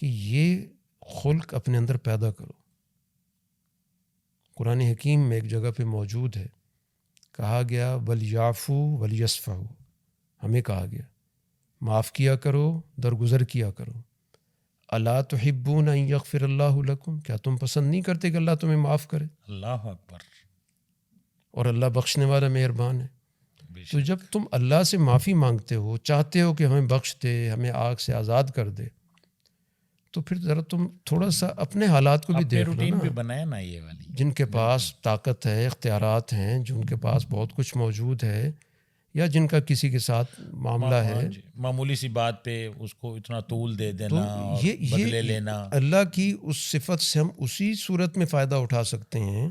کہ یہ خلق اپنے اندر پیدا کرو. قرآن حکیم میں ایک جگہ پہ موجود ہے، کہا گیا ولیعفو ولیصفحوا، ہمیں کہا گیا معاف کیا کرو، درگزر کیا کرو. الا تحبون ان یغفر اللہ لکم، کیا تم پسند نہیں کرتے کہ اللہ تمہیں معاف کرے؟ اللہ اکبر. اور اللہ بخشنے والا مہربان ہے. بے تو شک. جب تم اللہ سے معافی مانگتے ہو، چاہتے ہو کہ ہمیں بخش دے، ہمیں آگ سے آزاد کر دے، تو پھر ذرا تم تھوڑا سا اپنے حالات کو بھی اپنے دیکھ لو روٹین نا. پہ بنایا نا یہ والی. جن کے پاس طاقت ہے، اختیارات ہیں، جن کے پاس بہت کچھ موجود ہے، یا جن کا کسی کے ساتھ معاملہ ہے، معمولی سی بات پہ اس کو اتنا طول دے تو دینا اور بدلے لینا. اللہ کی اس صفت سے ہم اسی صورت میں فائدہ اٹھا سکتے ہیں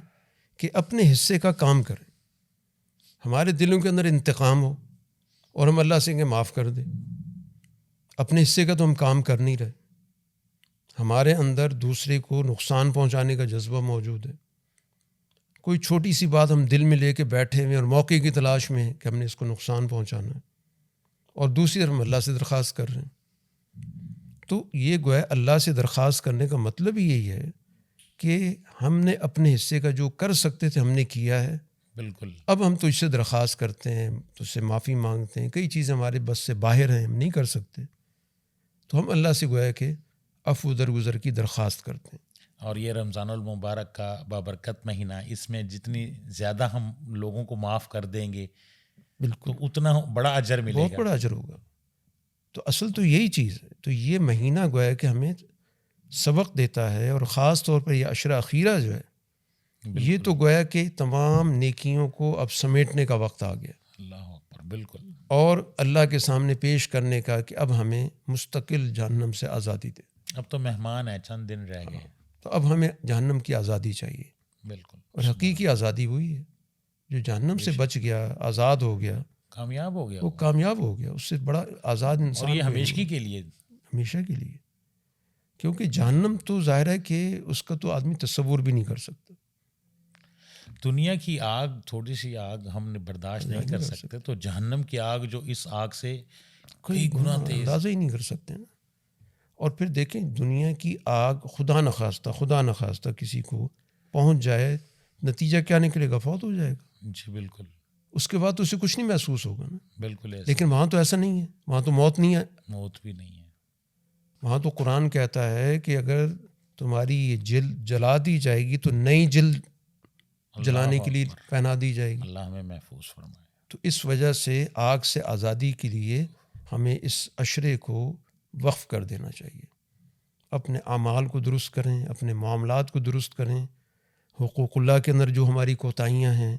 کہ اپنے حصے کا کام کریں. ہمارے دلوں کے اندر انتقام ہو اور ہم اللہ سے کہ معاف کر دیں. اپنے حصے کا تو ہم کام کر نہیں رہے. ہمارے اندر دوسرے کو نقصان پہنچانے کا جذبہ موجود ہے. کوئی چھوٹی سی بات ہم دل میں لے کے بیٹھے ہوئے اور موقع کی تلاش میں ہیں کہ ہم نے اس کو نقصان پہنچانا ہے، اور دوسری طرف ہم اللہ سے درخواست کر رہے ہیں. تو یہ گویا اللہ سے درخواست کرنے کا مطلب ہی یہی ہے کہ ہم نے اپنے حصے کا جو کر سکتے تھے ہم نے کیا ہے. بالکل. اب ہم تجھ سے درخواست کرتے ہیں، تجھ سے معافی مانگتے ہیں. کئی چیزیں ہمارے بس سے باہر ہیں، ہم نہیں کر سکتے، تو ہم اللہ سے گویا کہ عفو درگزر کی درخواست کرتے ہیں. اور یہ رمضان المبارک کا بابرکت مہینہ، اس میں جتنی زیادہ ہم لوگوں کو معاف کر دیں گے بالکل تو اتنا بڑا اجر ملے بہت گا. بڑا اجر ہوگا. تو اصل تو یہی چیز ہے. تو یہ مہینہ گویا کہ ہمیں سبق دیتا ہے، اور خاص طور پر یہ عشرہ اخیرہ جو ہے، یہ تو گویا کہ تمام نیکیوں کو اب سمیٹنے کا وقت آ گیا، اللہ اکبر. بالکل. اور اللہ کے سامنے پیش کرنے کا کہ اب ہمیں مستقل جہنم سے آزادی دے. اب تو مہمان ہیں، چند دن رہ گئے. تو اب ہمیں جہنم کی آزادی چاہیے. بالکل. اور حقیقی آزادی وہی ہے جو جہنم سے بچ گیا، آزاد ہو گیا، کامیاب ہو گیا وہ کامیاب ہو گیا. اس سے بڑا آزاد انسان اور یہ کوئی ہمیشگی نہیں، کے لیے. ہمیشہ کے لیے. کیونکہ جہنم تو ظاہر ہے کہ اس کا تو آدمی تصور بھی نہیں کر سکتا. دنیا کی آگ، تھوڑی سی آگ ہم نے برداشت نہیں کر سکتے، تو جہنم کی آگ جو اس آگ سے کئی گنا تیز، اندازہ ہی نہیں کر سکتے نا. اور پھر دیکھیں دنیا کی آگ خدا نخواستہ کسی کو پہنچ جائے، نتیجہ کیا نکلے گا؟ فوت ہو جائے گا. جی بالکل. اس کے بعد تو اسے کچھ نہیں محسوس ہوگا نا. بالکل ایسا. لیکن وہاں تو ایسا نہیں ہے، وہاں تو موت نہیں ہے. موت بھی نہیں ہے. وہاں تو قرآن کہتا ہے کہ اگر تمہاری یہ جلد جلا دی جائے گی تو نئی جلد جلانے کے لیے پہنا دی جائے گی. اللہ ہمیں محفوظ فرمائے. تو اس وجہ سے آگ سے آزادی کے لیے ہمیں اس عشرے کو وقف کر دینا چاہیے. اپنے اعمال کو درست کریں، اپنے معاملات کو درست کریں، حقوق اللہ کے اندر جو ہماری کوتاہیاں ہیں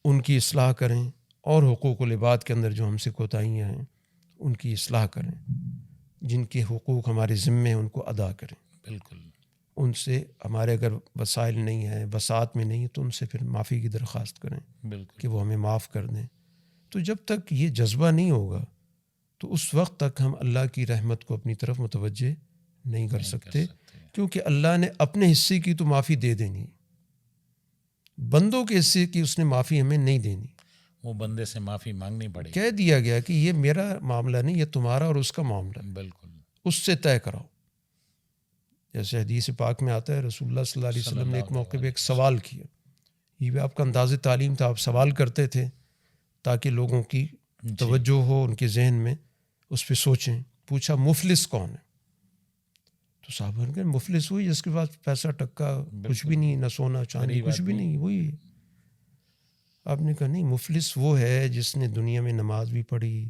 ان کی اصلاح کریں، اور حقوق العباد کے اندر جو ہم سے کوتاہیاں ہیں ان کی اصلاح کریں. جن کے حقوق ہمارے ذمے ہیں ان کو ادا کریں. بالکل. ان سے ہمارے اگر وسائل نہیں ہیں، وسعت میں نہیں ہے، تو ان سے پھر معافی کی درخواست کریں. بالکل. کہ وہ ہمیں معاف کر دیں. تو جب تک یہ جذبہ نہیں ہوگا تو اس وقت تک ہم اللہ کی رحمت کو اپنی طرف متوجہ نہیں کر سکتے، کیونکہ اللہ نے اپنے حصے کی تو معافی دے دینی، بندوں کے حصے کی اس نے معافی ہمیں نہیں دینی. وہ بندے سے معافی مانگنی پڑے گی. کہہ دیا گیا کہ یہ میرا معاملہ نہیں، یہ تمہارا اور اس کا معاملہ ہے، بالکل. اس سے طے کراؤ. جیسے حدیث پاک میں آتا ہے رسول اللہ صلی اللہ علیہ وسلم نے ایک موقع پہ ایک سوال کیا. یہ بھی آپ کا انداز تعلیم تھا، آپ سوال کرتے تھے تاکہ لوگوں کی توجہ ہو، ان کے ذہن میں اس پہ سوچیں. پوچھا مفلس کون ہے؟ تو صحابہ نے کہا مفلس وہی جس کے پاس پیسہ ٹکا کچھ بھی نہیں، نہ سونا چاندی کچھ بھی نہیں، وہی ہے. آپ نے کہا نہیں، مفلس وہ ہے جس نے دنیا میں نماز بھی پڑھی،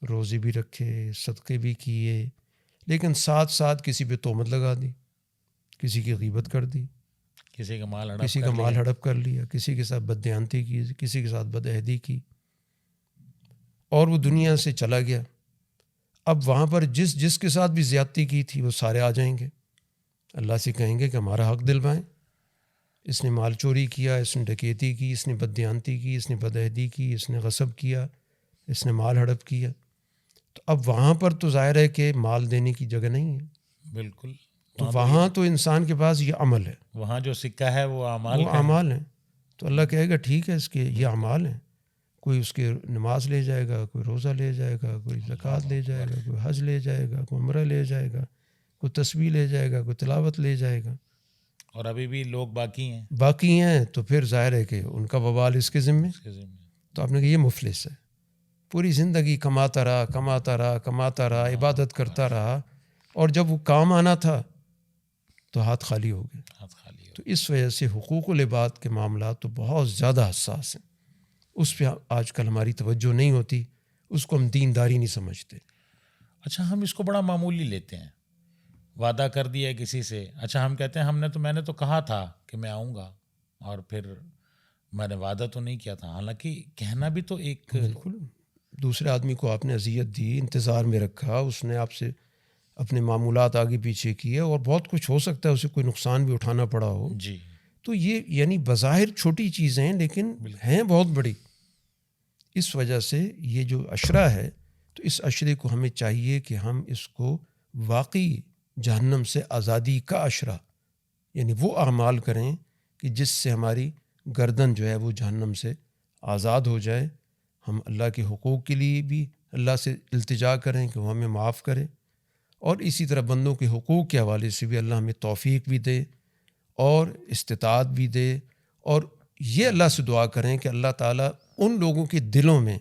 روزے بھی رکھے، صدقے بھی کیے، لیکن ساتھ ساتھ کسی پہ تہمت لگا دی، کسی کی غیبت کر دی، کسی کا مال ہڑپ کر لیا، کسی کے ساتھ بددیانتی کی، کسی کے ساتھ بدعہدی کی، اور وہ دنیا سے چلا گیا. اب وہاں پر جس کے ساتھ بھی زیادتی کی تھی وہ سارے آ جائیں گے، اللہ سے کہیں گے کہ ہمارا حق دلوائیں. اس نے مال چوری کیا، اس نے ڈکیتی کی، اس نے بددیانتی کی، اس نے بدعہدی کی، اس نے غصب کیا، اس نے مال ہڑپ کیا. تو اب وہاں پر تو ظاہر ہے کہ مال دینے کی جگہ نہیں ہے. بالکل. تو وہاں تو انسان کے پاس یہ عمل ہے، وہاں جو سکہ ہے وہ اعمال ہیں. تو اللہ کہے گا ٹھیک ہے، اس کے یہ اعمال ہیں. کوئی اس کے نماز لے جائے گا، کوئی روزہ لے جائے گا، کوئی زکوٰۃ لے جائے گا، کوئی حج لے جائے گا، کوئی عمرہ لے جائے گا، کوئی تسبیح لے جائے گا، کوئی تلاوت لے جائے گا، اور ابھی بھی لوگ باقی ہیں، تو پھر ظاہر ہے کہ ان کا وبال اس کے ذمے. تو آپ نے کہا یہ مفلس ہے، پوری زندگی کماتا رہا، عبادت کرتا رہا، اور جب وہ کام آنا تھا تو ہاتھ خالی ہو گئے. تو اس وجہ سے حقوق العباد کے معاملات تو بہت زیادہ حساس ہیں، اس پہ آج کل ہماری توجہ نہیں ہوتی، اس کو ہم دینداری نہیں سمجھتے. اچھا، ہم اس کو بڑا معمولی لیتے ہیں. وعدہ کر دیا کسی سے، اچھا ہم کہتے ہیں میں نے تو کہا تھا کہ میں آؤں گا، اور پھر میں نے وعدہ تو نہیں کیا تھا. حالانکہ کہنا بھی تو ایک بالکل، دوسرے آدمی کو آپ نے اذیت دی، انتظار میں رکھا، اس نے آپ سے اپنے معمولات آگے پیچھے کیے، اور بہت کچھ ہو سکتا ہے اسے کوئی نقصان بھی اٹھانا پڑا ہو. جی. تو یہ یعنی بظاہر چھوٹی چیزیں ہیں لیکن ہیں بہت بڑی. اس وجہ سے یہ جو عشرہ ہے، تو اس عشرے کو ہمیں چاہیے کہ ہم اس کو واقعی جہنم سے آزادی کا عشرہ، یعنی وہ اعمال کریں کہ جس سے ہماری گردن جو ہے وہ جہنم سے آزاد ہو جائے. ہم اللہ کے حقوق کے لیے بھی اللہ سے التجا کریں کہ وہ ہمیں معاف کرے، اور اسی طرح بندوں کے حقوق کے حوالے سے بھی اللہ ہمیں توفیق بھی دے اور استطاعت بھی دے. اور یہ اللہ سے دعا کریں کہ اللہ تعالیٰ ان لوگوں کے دلوں میں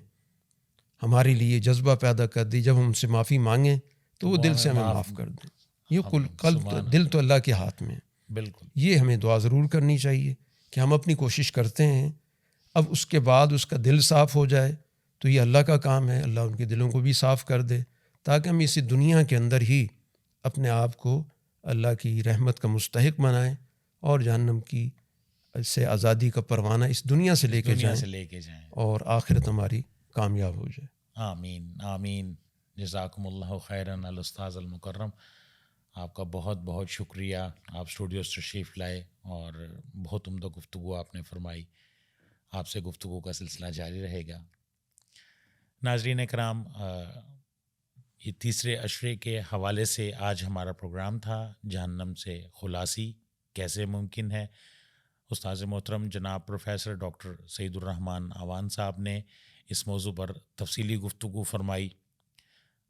ہمارے لیے جذبہ پیدا کر دے، جب ہم ان سے معافی مانگیں تو وہ دل سے ہمیں معاف کر دیں. یہ قلب دل تو اللہ کے ہاتھ میں ہے. بالکل، یہ ہمیں دعا ضرور کرنی چاہیے کہ ہم اپنی کوشش کرتے ہیں، اب اس کے بعد اس کا دل صاف ہو جائے تو یہ اللہ کا کام ہے، اللہ ان کے دلوں کو بھی صاف کر دے، تاکہ ہم اسی دنیا کے اندر ہی اپنے آپ کو اللہ کی رحمت کا مستحق بنائیں اور جہنم کی سے آزادی کا پروانہ اس دنیا سے لے کے جائیں اور آخرت ہماری کامیاب ہو جائے. آمین آمین. جزاکم اللہ خیراً الاستاذ المکرم. آپ کا بہت بہت شکریہ، آپ اسٹوڈیو تشریف لائے اور بہت عمدہ گفتگو آپ نے فرمائی. آپ سے گفتگو کا سلسلہ جاری رہے گا. ناظرین اکرام، یہ تیسرے عشرے کے حوالے سے آج ہمارا پروگرام تھا، جہنم سے خلاصی کیسے ممکن ہے. استاذ محترم جناب پروفیسر ڈاکٹر سعید الرحمن اعوان صاحب نے اس موضوع پر تفصیلی گفتگو فرمائی.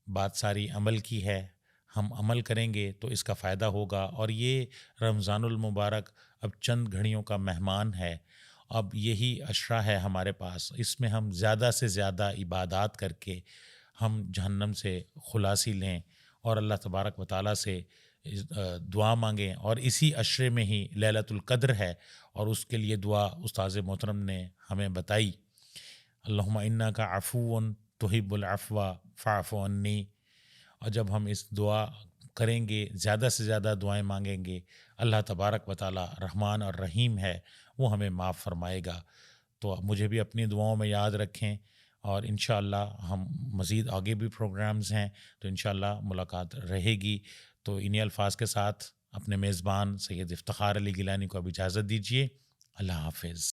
بات ساری عمل کی ہے، ہم عمل کریں گے تو اس کا فائدہ ہوگا. اور یہ رمضان المبارک اب چند گھڑیوں کا مہمان ہے، اب یہی عشرہ ہے ہمارے پاس، اس میں ہم زیادہ سے زیادہ عبادات کر کے ہم جہنم سے خلاصی لیں اور اللہ تبارک و تعالیٰ سے دعا مانگیں. اور اسی عشرے میں ہی لیلۃ القدر ہے، اور اس کے لیے دعا استاذ محترم نے ہمیں بتائی، اللہم انک عفو تحب العفو فاعف عنی. اور جب ہم اس دعا کریں گے، زیادہ سے زیادہ دعائیں مانگیں گے، اللہ تبارک و تعالیٰ رحمان اور رحیم ہے، وہ ہمیں معاف فرمائے گا. تو مجھے بھی اپنی دعاؤں میں یاد رکھیں، اور انشاءاللہ ہم مزید آگے بھی پروگرامز ہیں تو انشاءاللہ ملاقات رہے گی. تو انہی الفاظ کے ساتھ اپنے میزبان سید افتخار علی گیلانی کو اب اجازت دیجیے. اللہ حافظ.